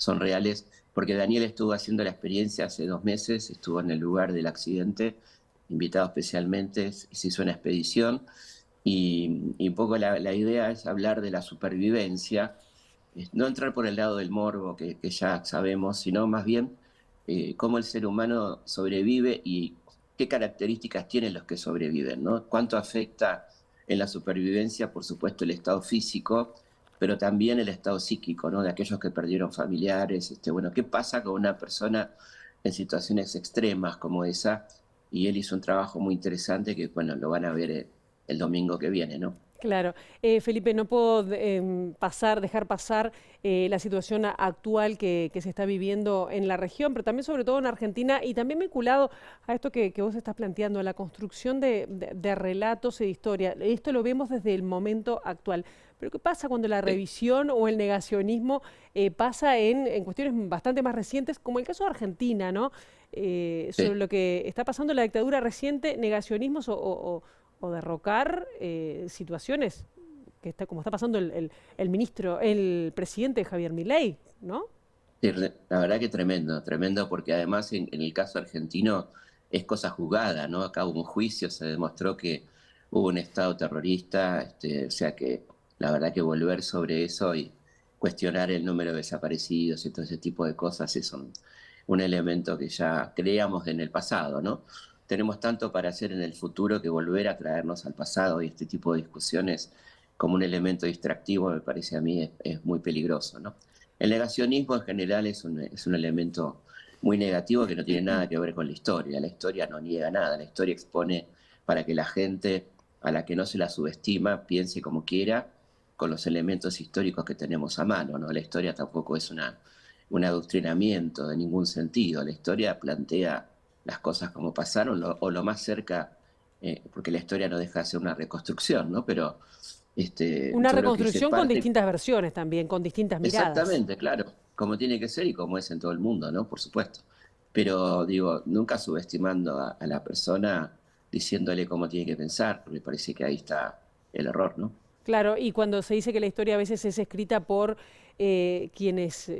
son reales, porque Daniel estuvo haciendo la experiencia hace 2 meses, estuvo en el lugar del accidente, invitado especialmente, se hizo una expedición, y un poco la idea es hablar de la supervivencia, no entrar por el lado del morbo que ya sabemos, sino más bien cómo el ser humano sobrevive y qué características tienen los que sobreviven, ¿no? Cuánto afecta en la supervivencia, por supuesto, el estado físico, pero también el estado psíquico, ¿no? De aquellos que perdieron familiares. Bueno, ¿qué pasa con una persona en situaciones extremas como esa? Y él hizo un trabajo muy interesante que, bueno, lo van a ver el domingo que viene, ¿no? Claro. Felipe, no puedo dejar pasar la situación actual que se está viviendo en la región, pero también sobre todo en Argentina, y también vinculado a esto que vos estás planteando, la construcción de relatos e historia. Esto lo vemos desde el momento actual. Pero ¿qué pasa cuando la revisión o el negacionismo pasa en cuestiones bastante más recientes, como el caso de Argentina, ¿no? Sobre lo que está pasando en la dictadura reciente, negacionismos o derrocar situaciones como está pasando el presidente Javier Milei, ¿no? Sí, la verdad que tremendo, porque además en el caso argentino es cosa juzgada, ¿no? Acá hubo un juicio, se demostró que hubo un Estado terrorista, o sea que la verdad que volver sobre eso y cuestionar el número de desaparecidos y todo ese tipo de cosas es un elemento que ya creíamos en el pasado, ¿no? Tenemos tanto para hacer en el futuro que volver a traernos al pasado y este tipo de discusiones como un elemento distractivo me parece a mí es muy peligroso, ¿no? El negacionismo en general es un elemento muy negativo que no tiene nada que ver con la historia no niega nada, la historia expone para que la gente a la que no se la subestima piense como quiera con los elementos históricos que tenemos a mano, ¿no? La historia tampoco es un adoctrinamiento de ningún sentido, la historia plantea las cosas como pasaron o lo más cerca, porque la historia no deja de ser una reconstrucción, ¿no? Pero una reconstrucción con distintas versiones también, con distintas miradas. Exactamente, claro, como tiene que ser y como es en todo el mundo, ¿no? Por supuesto. Pero digo, nunca subestimando a la persona diciéndole cómo tiene que pensar, me parece que ahí está el error, ¿no? Claro, y cuando se dice que la historia a veces es escrita por quienes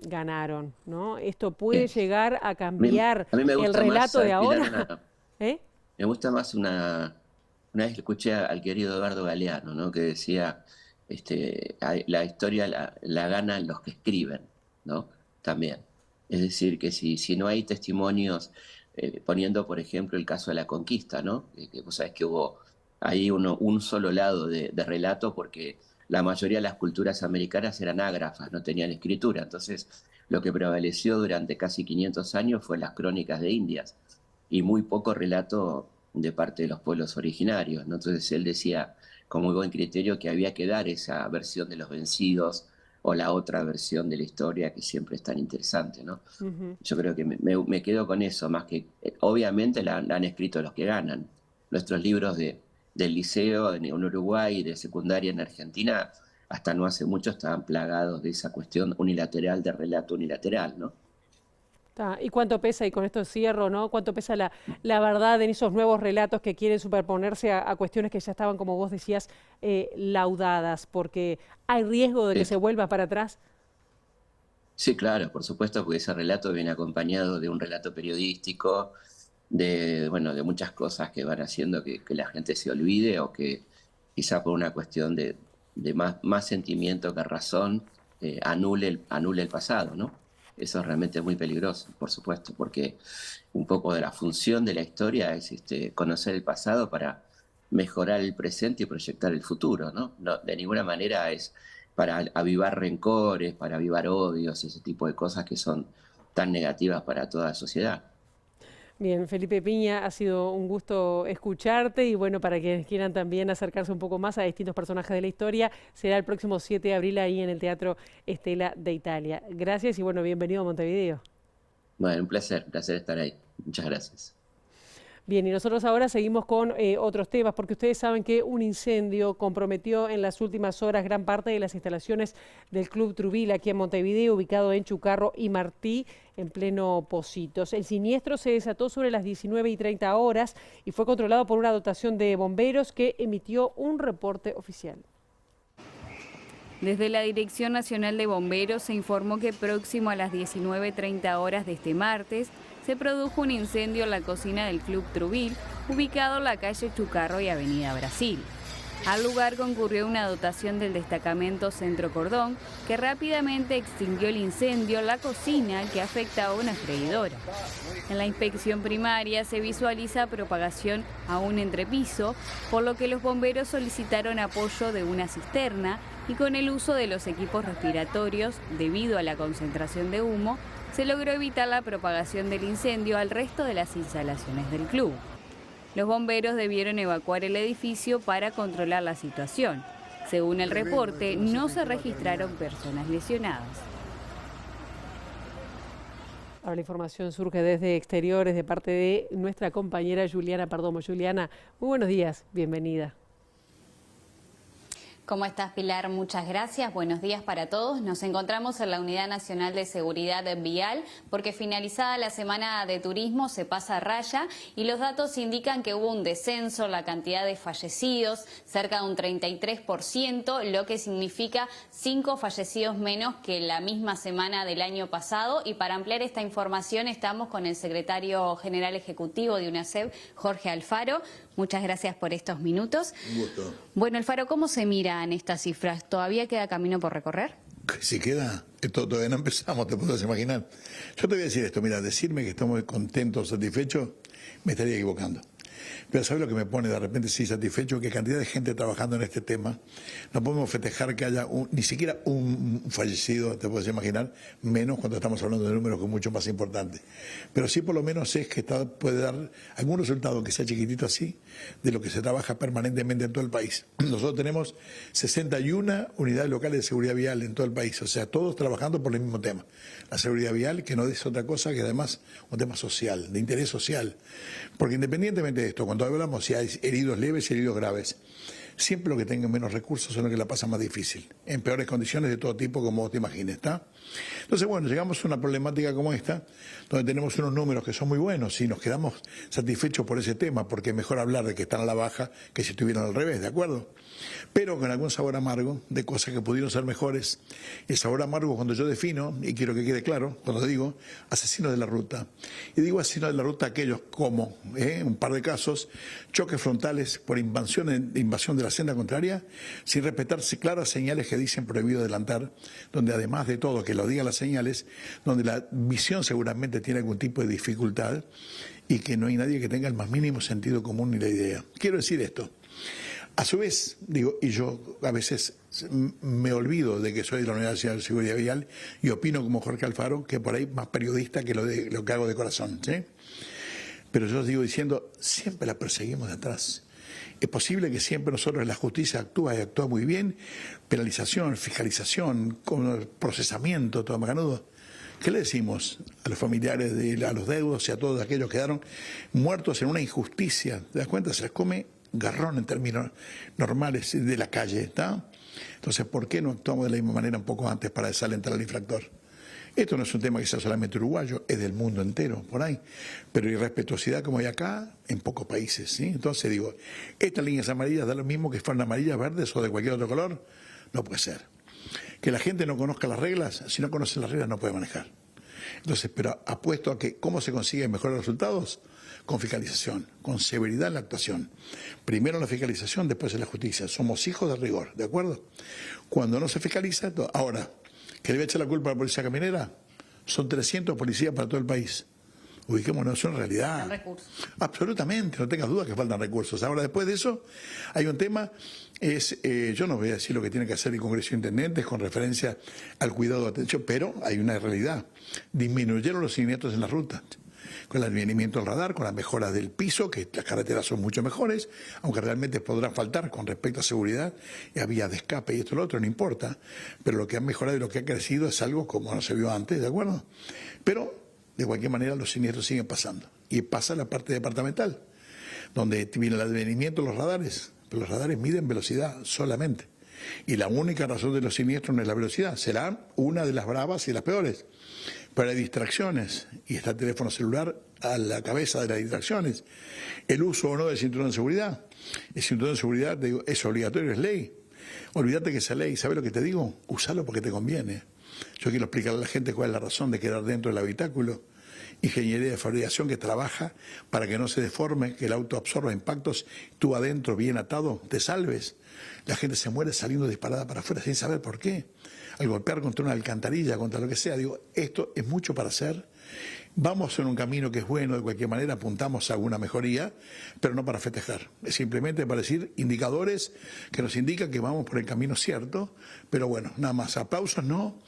ganaron, ¿no? Esto puede llegar a cambiar a mí me gusta el relato de ahora. Me gusta más una vez escuché al querido Eduardo Galeano, ¿no? Que decía, la historia la ganan los que escriben, ¿no? También. Es decir, que si no hay testimonios, poniendo por ejemplo el caso de la conquista, ¿no? Que vos sabés que hubo ahí un solo lado de relato porque la mayoría de las culturas americanas eran ágrafas, no tenían escritura. Entonces, lo que prevaleció durante casi 500 años fue las crónicas de Indias y muy poco relato de parte de los pueblos originarios, ¿no? Entonces él decía, con muy buen criterio, que había que dar esa versión de los vencidos o la otra versión de la historia que siempre es tan interesante, ¿no? Yo creo que me quedo con eso, más que, obviamente la han escrito los que ganan. Nuestros libros del liceo en Uruguay y de secundaria en Argentina, hasta no hace mucho estaban plagados de esa cuestión unilateral, de relato unilateral, ¿no? ¿Y cuánto pesa, y con esto cierro, ¿no? ¿Cuánto pesa la verdad en esos nuevos relatos que quieren superponerse a cuestiones que ya estaban, como vos decías, laudadas? Porque hay riesgo de que se vuelva para atrás. Sí, claro, por supuesto, porque ese relato viene acompañado de un relato periodístico, de muchas cosas que van haciendo que la gente se olvide o que quizá por una cuestión de más sentimiento que razón anule el pasado, ¿no? Eso es realmente muy peligroso, por supuesto, porque un poco de la función de la historia es conocer el pasado para mejorar el presente y proyectar el futuro, ¿no? No, de ninguna manera es para avivar rencores, para avivar odios, ese tipo de cosas que son tan negativas para toda la sociedad. Bien, Felipe Piña, ha sido un gusto escucharte y bueno, para quienes quieran también acercarse un poco más a distintos personajes de la historia, será el próximo 7 de abril ahí en el Teatro Estela de Italia. Gracias y bueno, bienvenido a Montevideo. Bueno, un placer estar ahí. Muchas gracias. Bien, y nosotros ahora seguimos con otros temas, porque ustedes saben que un incendio comprometió en las últimas horas gran parte de las instalaciones del Club Truville aquí en Montevideo, ubicado en Chucarro y Martí, en pleno Pocitos. El siniestro se desató sobre las 19:30 horas y fue controlado por una dotación de bomberos que emitió un reporte oficial. Desde la Dirección Nacional de Bomberos se informó que próximo a las 19:30 horas de este martes se produjo un incendio en la cocina del Club Truville, ubicado en la calle Chucarro y Avenida Brasil. Al lugar concurrió una dotación del destacamento Centro Cordón, que rápidamente extinguió el incendio en la cocina que afectaba a una freidora. En la inspección primaria se visualiza propagación a un entrepiso, por lo que los bomberos solicitaron apoyo de una cisterna y con el uso de los equipos respiratorios, debido a la concentración de humo, se logró evitar la propagación del incendio al resto de las instalaciones del club. Los bomberos debieron evacuar el edificio para controlar la situación. Según el reporte, no se registraron personas lesionadas. Ahora la información surge desde exteriores de parte de nuestra compañera Juliana Perdomo. Juliana, muy buenos días, bienvenida. ¿Cómo estás, Pilar? Muchas gracias. Buenos días para todos. Nos encontramos en la Unidad Nacional de Seguridad Vial porque finalizada la semana de turismo se pasa a raya y los datos indican que hubo un descenso en la cantidad de fallecidos, cerca de un 33%, lo que significa 5 fallecidos menos que la misma semana del año pasado. Y para ampliar esta información estamos con el secretario general ejecutivo de UNACEB, Jorge Alfaro. Muchas gracias por estos minutos. Un gusto. Bueno, Alfaro, ¿cómo se miran estas cifras? ¿Todavía queda camino por recorrer? Si queda, esto todavía no empezamos, te puedes imaginar. Yo te voy a decir esto, mira, decirme que estamos contentos, satisfechos, me estaría equivocando. Pero ¿sabes lo que me pone de repente sí satisfecho? Que cantidad de gente trabajando en este tema. No podemos festejar que haya ni siquiera un fallecido, te puedes imaginar, menos cuando estamos hablando de números que es mucho más importante. Pero sí por lo menos es que puede dar algún resultado que sea chiquitito así, de lo que se trabaja permanentemente en todo el país. Nosotros tenemos 61 unidades locales de seguridad vial en todo el país, o sea, todos trabajando por el mismo tema. La seguridad vial, que no es otra cosa que además un tema social, de interés social. Porque independientemente de esto, cuando hablamos si hay heridos leves y heridos graves, siempre los que tengan menos recursos son los que la pasan más difícil, en peores condiciones de todo tipo, como vos te imagines, ¿está? Entonces, bueno, llegamos a una problemática como esta, donde tenemos unos números que son muy buenos y nos quedamos satisfechos por ese tema, porque es mejor hablar de que están a la baja que si estuvieran al revés, ¿de acuerdo? Pero con algún sabor amargo de cosas que pudieron ser mejores. Y el sabor amargo cuando yo defino, y quiero que quede claro, cuando digo asesinos de la ruta. Y digo asesinos de la ruta aquellos como, un par de casos, choques frontales por invasión de la senda contraria, sin respetarse claras señales que dicen prohibido adelantar, donde además de todo, que lo digan las señales, donde la visión seguramente tiene algún tipo de dificultad y que no hay nadie que tenga el más mínimo sentido común ni la idea. Quiero decir esto. A su vez, digo, y yo a veces me olvido de que soy de la Universidad de Seguridad Vial y opino como Jorge Alfaro, que por ahí más periodista que lo que hago de corazón, ¿sí? Pero yo sigo diciendo, siempre la perseguimos de atrás. Es posible que siempre nosotros la justicia actúa y actúa muy bien, penalización, fiscalización, con procesamiento, todo macanudo. ¿Qué le decimos a los familiares, a los deudos y a todos aquellos que quedaron muertos en una injusticia? ¿Te das cuenta? Se les come garrón en términos normales de la calle, ¿está? Entonces, ¿por qué no actuamos de la misma manera un poco antes para desalentar al infractor? Esto no es un tema que sea solamente uruguayo, es del mundo entero, por ahí. Pero irrespetuosidad como hay acá, en pocos países, ¿sí? Entonces digo, estas líneas amarillas da lo mismo que fueran amarillas, verdes o de cualquier otro color, no puede ser. Que la gente no conozca las reglas, si no conoce las reglas no puede manejar. Entonces, pero apuesto a que cómo se consiguen mejores resultados, con fiscalización, con severidad en la actuación. Primero la fiscalización, después en la justicia. Somos hijos de rigor, ¿de acuerdo? Cuando no se fiscaliza, ahora, ¿que le voy a echar la culpa a la policía caminera? Son 300 policías para todo el país. Ubiquémonos en realidad. Recursos. Absolutamente, no tengas dudas que faltan recursos. Ahora, después de eso, hay un tema, yo no voy a decir lo que tiene que hacer el Congreso de Intendentes con referencia al cuidado de atención, pero hay una realidad. Disminuyeron los siniestros en las rutas. con el advenimiento del radar, con las mejoras del piso, que las carreteras son mucho mejores, aunque realmente podrán faltar con respecto a seguridad y a vías de escape y esto y lo otro, no importa. Pero lo que ha mejorado y lo que ha crecido es algo como no se vio antes, ¿de acuerdo? Pero, de cualquier manera, los siniestros siguen pasando. Y pasa la parte departamental, donde viene el advenimiento de los radares. Pero los radares miden velocidad solamente. Y la única razón de los siniestros no es la velocidad, será una de las bravas y las peores. Pero hay distracciones, y está el teléfono celular a la cabeza de las distracciones. El uso o no del cinturón de seguridad. El cinturón de seguridad, te digo, es obligatorio, es ley. Olvídate que esa ley, ¿sabes lo que te digo? Usalo porque te conviene. Yo quiero explicarle a la gente cuál es la razón de quedar dentro del habitáculo. Ingeniería de fabricación que trabaja para que no se deforme, que el auto absorba impactos, tú adentro bien atado, te salves. La gente se muere saliendo disparada para afuera sin saber por qué. Al golpear contra una alcantarilla, contra lo que sea, digo, esto es mucho para hacer. Vamos en un camino que es bueno, de cualquier manera apuntamos a alguna mejoría, pero no para festejar. Es simplemente para decir indicadores que nos indican que vamos por el camino cierto, pero bueno, nada más. Aplausos, ¿no?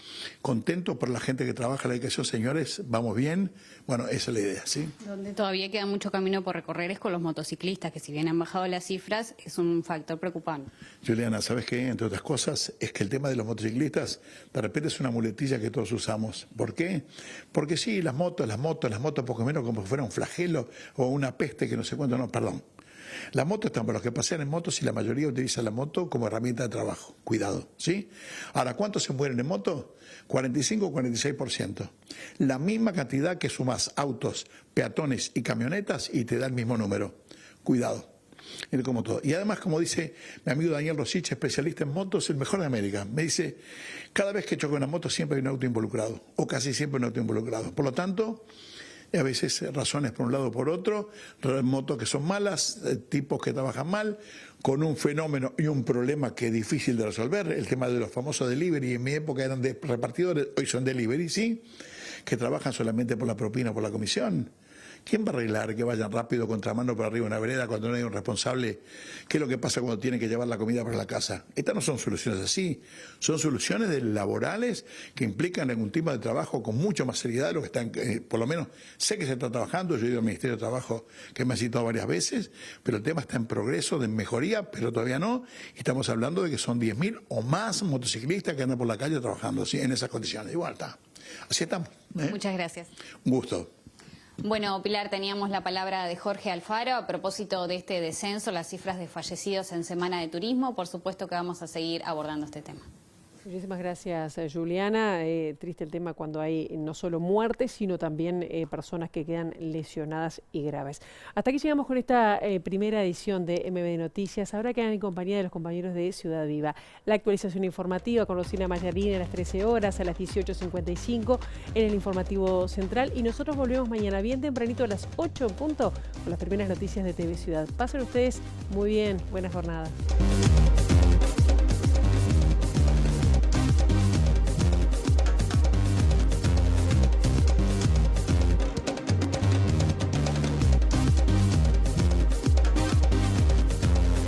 Contento por la gente que trabaja en la educación, señores, vamos bien. Bueno, esa es la idea, ¿sí? Donde todavía queda mucho camino por recorrer es con los motociclistas, que si bien han bajado las cifras, es un factor preocupante. Juliana, ¿sabes qué? Entre otras cosas, es que el tema de los motociclistas, de repente es una muletilla que todos usamos. ¿Por qué? Porque sí, las motos, poco menos como si fuera un flagelo o una peste que no sé cuánto, no, perdón. Las motos están para los que pasean en motos y la mayoría utiliza la moto como herramienta de trabajo. Cuidado, ¿sí? Ahora, ¿cuántos se mueren en moto? 45 o 46%. La misma cantidad que sumas autos, peatones y camionetas y te da el mismo número. Cuidado. Como todo. Y además, como dice mi amigo Daniel Rosich, especialista en motos, el mejor de América, me dice, cada vez que choca una moto siempre hay un auto involucrado, o casi siempre un auto involucrado. Por lo tanto, a veces razones por un lado o por otro, motos que son malas, tipos que trabajan mal, con un fenómeno y un problema que es difícil de resolver, el tema de los famosos delivery, en mi época eran de repartidores, hoy son delivery, sí, que trabajan solamente por la propina o por la comisión. ¿Quién va a arreglar que vayan rápido contramano por arriba de una vereda cuando no hay un responsable? ¿Qué es lo que pasa cuando tienen que llevar la comida para la casa? Estas no son soluciones así, son soluciones laborales que implican algún tipo de trabajo con mucho más seriedad de lo que están, por lo menos sé que se está trabajando, yo he ido al Ministerio de Trabajo que me ha citado varias veces, pero el tema está en progreso, de mejoría, pero todavía no. Estamos hablando de que son 10.000 o más motociclistas que andan por la calle trabajando, ¿sí? En esas condiciones. Igual está. Así estamos. Muchas gracias. Un gusto. Bueno, Pilar, teníamos la palabra de Jorge Alfaro a propósito de este descenso, las cifras de fallecidos en Semana de Turismo. Por supuesto que vamos a seguir abordando este tema. Muchísimas gracias, Juliana. Triste el tema cuando hay no solo muertes, sino también personas que quedan lesionadas y graves. Hasta aquí llegamos con esta primera edición de MB Noticias. Ahora quedan en compañía de los compañeros de Ciudad Viva. La actualización informativa con Rosina Mayarín a las 13 horas, a las 18:55 en el informativo central. Y nosotros volvemos mañana bien tempranito a las 8 en punto con las primeras noticias de TV Ciudad. Pasen ustedes muy bien. Buena jornada.